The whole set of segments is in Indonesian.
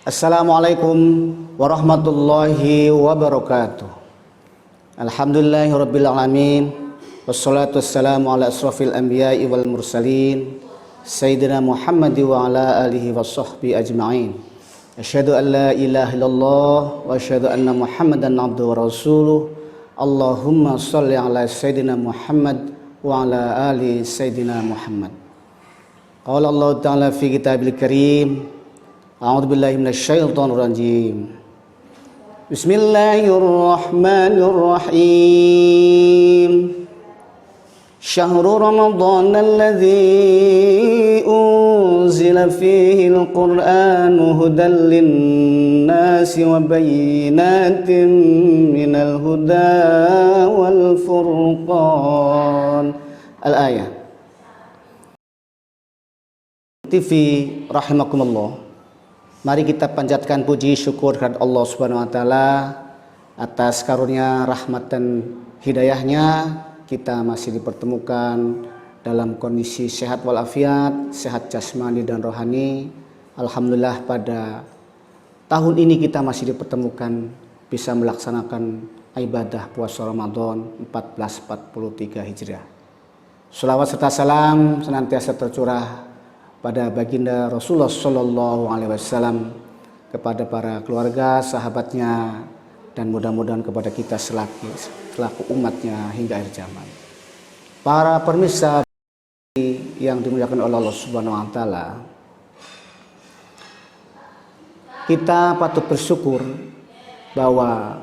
Assalamualaikum warahmatullahi wabarakatuh. Alhamdulillahirabbil alamin. Wassalatu wassalamu ala asrofil anbiya'i wal mursalin Sayyidina Muhammad wa ala alihi wa sahbihi ajma'in. Asyhadu an la ilaha illallah wa asyhadu anna Muhammadan abduhu wa rasuluh. Allahumma shalli ala Sayyidina Muhammad wa ala ali Sayyidina Muhammad. Qala Allah ta'ala fi kitabil karim. A'udzu billahi minasyaitonir rajim. Bismillahirrahmanirrahim. Syahrul Ramadan alladzi unzila fihi al-Qur'anu hudan lin-nasi wa bayyinatin minal huda wal furqan. Al-ayah. TV rahimakumullah. Mari kita panjatkan puji syukur kepada Allah Subhanahu wa taala atas karunia rahmat dan hidayahnya. Kita masih dipertemukan dalam kondisi sehat walafiat, sehat jasmani dan rohani. Alhamdulillah pada tahun ini kita masih dipertemukan bisa melaksanakan ibadah puasa Ramadan 1443 Hijriah. Shalawat serta salam senantiasa tercurah pada baginda Rasulullah Shallallahu Alaihi Wasallam, kepada para keluarga, sahabatnya, dan mudah-mudahan kepada kita selaku umatnya hingga akhir zaman. Para pemirsa yang dimuliakan oleh Allah Subhanahu Wa Taala, kita patut bersyukur bahwa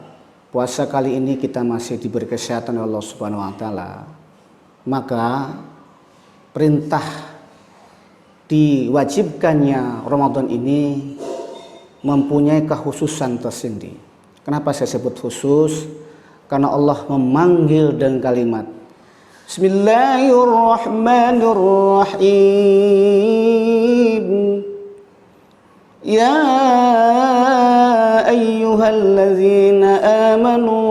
puasa kali ini kita masih diberi kesehatan oleh Allah Subhanahu Wa Taala. Maka perintah diwajibkannya Ramadan ini mempunyai kekhususan tersendiri. Kenapa saya sebut khusus? Karena Allah memanggil dengan kalimat Bismillahirrahmanirrahim. Ya ayyuhalladzina amanu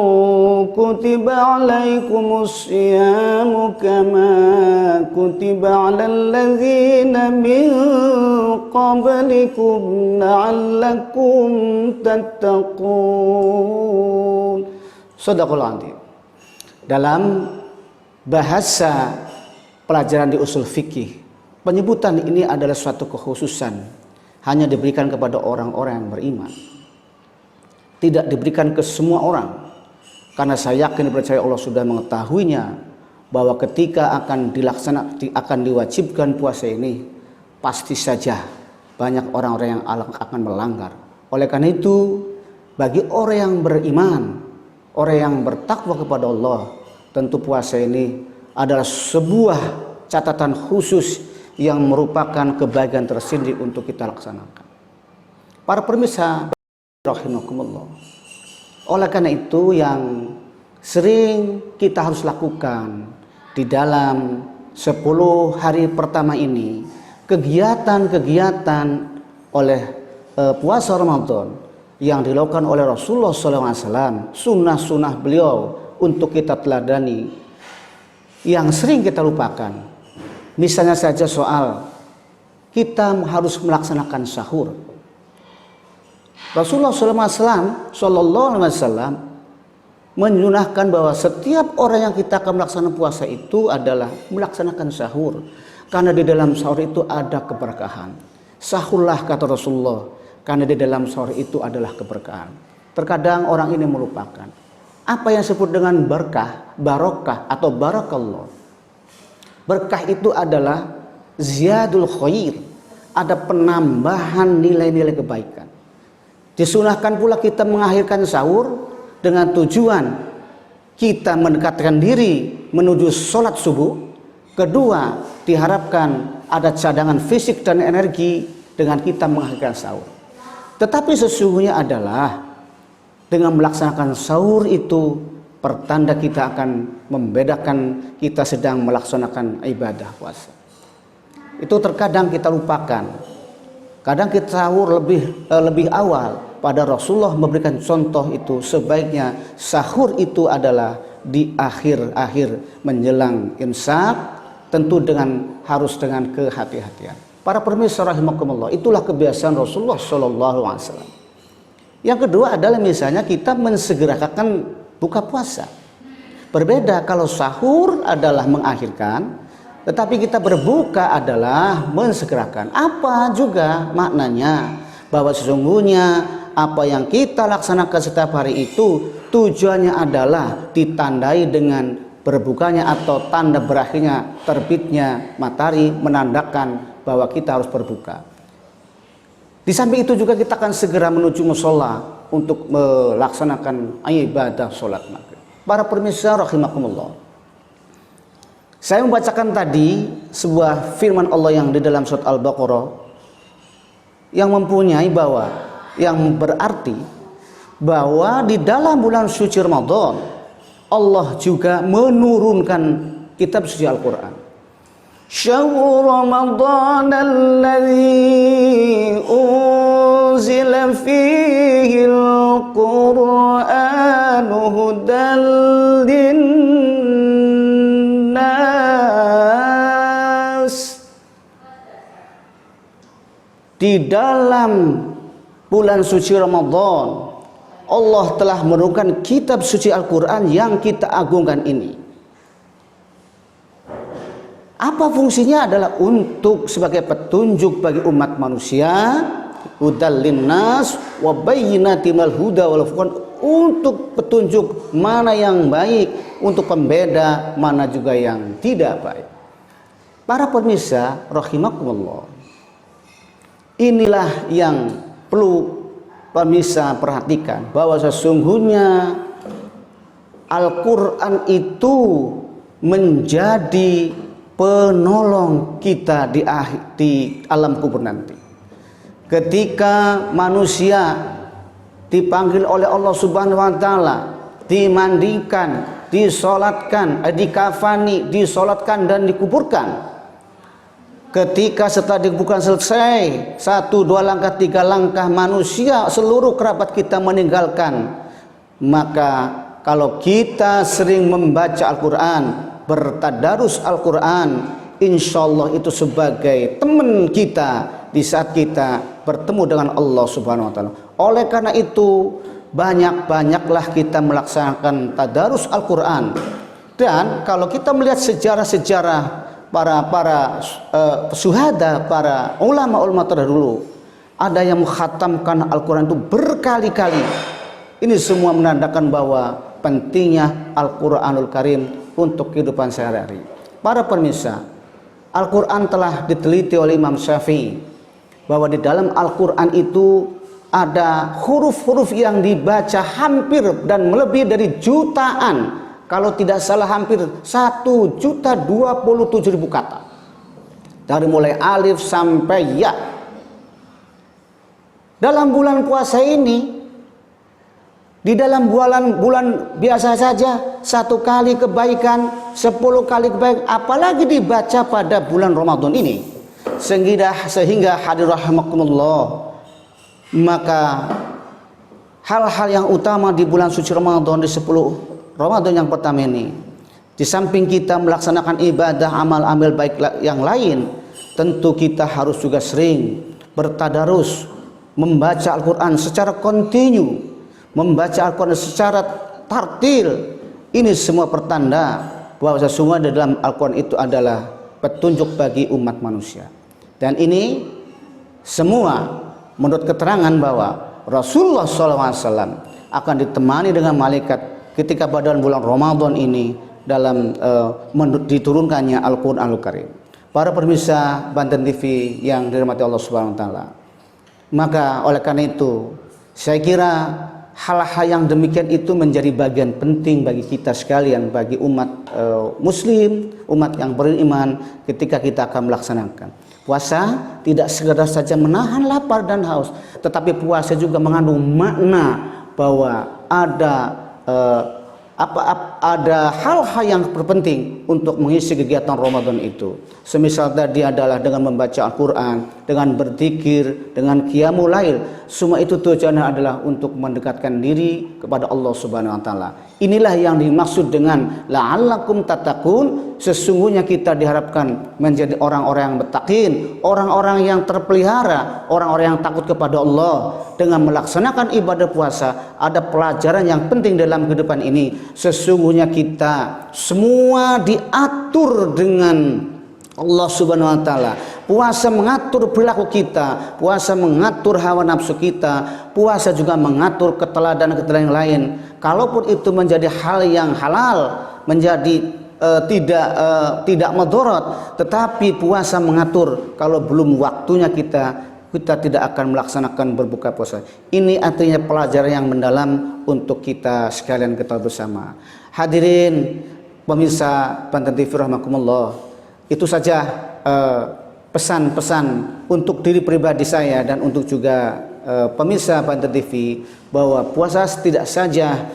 kutiba alaikumus syiyamu kama kutiba alal ladzina min qablikum la'allakum tattaqun. Shadaqallahu adzim. Dalam bahasa pelajaran di usul fikih, penyebutan ini adalah suatu kekhususan, hanya diberikan kepada orang-orang yang beriman, tidak diberikan ke semua orang. Karena saya yakin percaya Allah sudah mengetahuinya bahwa ketika akan diwajibkan puasa ini, pasti saja banyak orang-orang yang akan melanggar. Oleh karena itu, bagi orang yang beriman, orang yang bertakwa kepada Allah, tentu puasa ini adalah sebuah catatan khusus yang merupakan kebahagiaan tersendiri untuk kita laksanakan. Para pemirsa rahimakumullah. Oleh karena itu yang sering kita harus lakukan di dalam 10 hari pertama ini, kegiatan-kegiatan oleh puasa Ramadan yang dilakukan oleh Rasulullah SAW, sunnah-sunnah beliau untuk kita teladani, yang sering kita lupakan. Misalnya saja soal kita harus melaksanakan sahur. Rasulullah Sallallahu Alaihi Wasallam menyunahkan bahwa setiap orang yang kita akan melaksanakan puasa itu adalah melaksanakan sahur, karena di dalam sahur itu ada keberkahan. Sahurlah, kata Rasulullah, karena di dalam sahur itu adalah keberkahan. Terkadang orang ini melupakan apa yang disebut dengan berkah, barokah atau barakallah. Berkah itu adalah ziyadul khair, ada penambahan nilai-nilai kebaikan. Disunahkan pula kita mengakhirkan sahur dengan tujuan kita mendekatkan diri menuju sholat subuh. Kedua, diharapkan ada cadangan fisik dan energi dengan kita mengakhirkan sahur. Tetapi sesungguhnya adalah dengan melaksanakan sahur itu pertanda kita akan membedakan kita sedang melaksanakan ibadah puasa. Itu terkadang kita lupakan. Kadang kita sahur lebih awal. Pada Rasulullah memberikan contoh itu, sebaiknya sahur itu adalah di akhir-akhir menjelang imsak, tentu harus dengan kehati-hatian. Para pemirsa rahimakumullah, itulah kebiasaan Rasulullah Shallallahu Alaihi Wasallam. Yang kedua adalah misalnya kita mensegerakan buka puasa. Berbeda kalau sahur adalah mengakhirkan, tetapi kita berbuka adalah mensegerakan. Apa juga maknanya? Bahwa sesungguhnya apa yang kita laksanakan setiap hari itu tujuannya adalah ditandai dengan berbukanya atau tanda berakhirnya terbitnya matahari menandakan bahwa kita harus berbuka. Di samping itu juga kita akan segera menuju mushola untuk melaksanakan ibadah sholat maghrib. Para pemirsa rahimakumullah, saya membacakan tadi sebuah firman Allah yang di dalam surat Al-Baqarah yang mempunyai yang berarti bahwa di dalam bulan suci Ramadan Allah juga menurunkan kitab suci Al-Quran. Syahrul Ramadan alladzi unzila fihi al-Qur'an hudan linnas. Di dalam bulan suci Ramadan Allah telah menurunkan kitab suci Al-Quran yang kita agungkan ini. Apa fungsinya? Adalah untuk sebagai petunjuk bagi umat manusia, hudal linnas wa bayyinatin minal huda wal furqan, untuk petunjuk mana yang baik, untuk pembeda mana juga yang tidak baik. Para pemirsa rahimakumullah, inilah yang perlu pemirsa perhatikan, bahwa sesungguhnya Al-Quran itu menjadi penolong kita di alam kubur nanti. Ketika manusia dipanggil oleh Allah Subhanahu wa taala, dimandikan, disolatkan, dikafani, disolatkan dan dikuburkan. Ketika setelah dikuburkan selesai, 1, 2 langkah, 3 langkah, manusia seluruh kerabat kita meninggalkan. Maka kalau kita sering membaca Al-Quran, bertadarus Al-Quran, insya Allah itu sebagai teman kita di saat kita bertemu dengan Allah Subhanahu wa taala. Oleh karena itu, banyak-banyaklah kita melaksanakan tadarus Al-Quran. Dan kalau kita melihat sejarah-sejarah para syuhada, para ulama-ulama terdahulu, ada yang mengkhatamkan Al-Quran itu berkali-kali. Ini semua menandakan bahwa pentingnya Al-Quranul Karim untuk kehidupan sehari-hari. Para pemirsa, Al-Quran telah diteliti oleh Imam Syafi'i bahwa di dalam Al-Quran itu ada huruf-huruf yang dibaca hampir dan melebihi dari jutaan, kalau tidak salah hampir 1.027.000 kata, dari mulai alif sampai ya. Dalam bulan puasa ini, di dalam bulan biasa saja, 1 kali kebaikan, 10 kali kebaikan, apalagi dibaca pada bulan Ramadan ini. Sehingga hadir rahimakumullah, maka hal-hal yang utama di bulan suci Ramadan, di 10 Ramadan yang pertama ini, di samping kita melaksanakan ibadah amal-amal baik yang lain, tentu kita harus juga sering bertadarus, membaca Al-Quran secara kontinu, membaca Al-Quran secara tartil. Ini semua pertanda bahwa sesungguhnya dalam Al-Quran itu adalah petunjuk bagi umat manusia. Dan ini semua menurut keterangan bahwa Rasulullah SAW akan ditemani dengan malaikat ketika pada bulan Ramadan ini dalam diturunkannya Al-Quranul Karim. Para pemirsa Banten TV yang dirahmati Allah Subhanahu wa taala, maka oleh karena itu saya kira hal-hal yang demikian itu menjadi bagian penting bagi kita sekalian, bagi umat muslim, umat yang beriman, ketika kita akan melaksanakan puasa. Tidak sekedar saja menahan lapar dan haus, tetapi puasa juga mengandung makna bahwa ada hal-hal yang terpenting untuk mengisi kegiatan Ramadan itu. Semisal tadi adalah dengan membaca Al-Quran, dengan berzikir, dengan qiyamul lail. Semua itu tujuannya adalah untuk mendekatkan diri kepada Allah Subhanahu wa taala. Inilah yang dimaksud dengan la'allakum tattaqun, sesungguhnya kita diharapkan menjadi orang-orang yang bertakwa, orang-orang yang terpelihara, orang-orang yang takut kepada Allah. Dengan melaksanakan ibadah puasa, ada pelajaran yang penting dalam kehidupan ini. Sesungguhnya kita semua diatur dengan Allah Subhanahu wa taala. Puasa mengatur perilaku kita, puasa mengatur hawa nafsu kita, puasa juga mengatur keteladanan-keteladanan yang lain. Kalaupun itu menjadi hal yang halal, menjadi tidak madharat, tetapi puasa mengatur kalau belum waktunya kita tidak akan melaksanakan berbuka puasa. Ini artinya pelajaran yang mendalam untuk kita sekalian ketahui bersama. Hadirin pemirsa Banten TV rahimakumullah, itu saja pesan-pesan untuk diri pribadi saya dan untuk juga pemirsa Banten TV, bahwa puasa tidak saja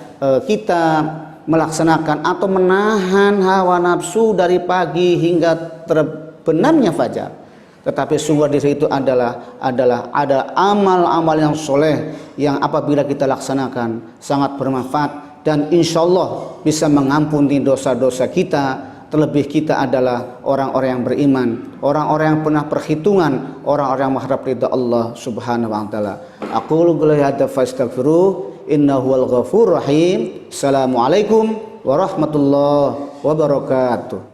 kita melaksanakan atau menahan hawa nafsu dari pagi hingga terbenamnya fajar, tetapi sungguh di situ ada amal-amal yang soleh yang apabila kita laksanakan sangat bermanfaat dan insya Allah bisa mengampuni dosa-dosa kita. Terlebih kita adalah orang-orang yang beriman, orang-orang yang pernah perhitungan, orang-orang yang mengharap ridha Allah Subhanahu wa taala. Aqulu qouli hadza fastaghfiruh innahu wal ghafurur rahim. Assalamualaikum warahmatullahi wabarakatuh.